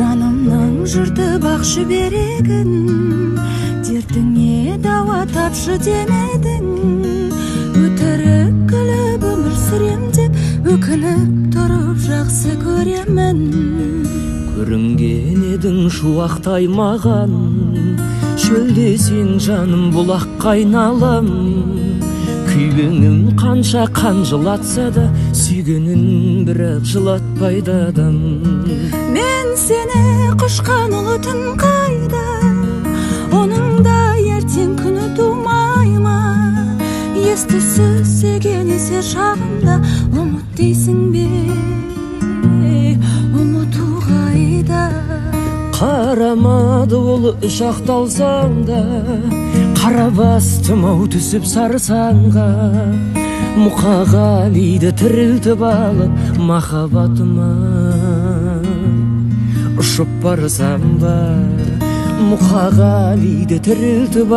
Жанымның жыртып бақшы берегін, дертіңе дауа тапшы демедің. Өтірік күліп өмір сүрем деп, өкініп тұрып жақсы көремін. Көрінген едің шуақтай маған, шөлдесең жаным бұлаққа айналам. Күйгенім қанша қанжылатса да, сүйгенін бірақ жылатпайды адам. Мен сені құшқан ұлы түн қайда, оның да ертең күні тумай ма? Естісіз сегенесе шағымда, ұмыт дейсің бе, ұмыту қайда? Қарамады ол ұшақталсаң да, қара бастым ау түсіп сарсаңға. Мұқағалиді тірілтіп алып, махаббатыма ұшып барсам ба. Мұқағалиді тірілтіп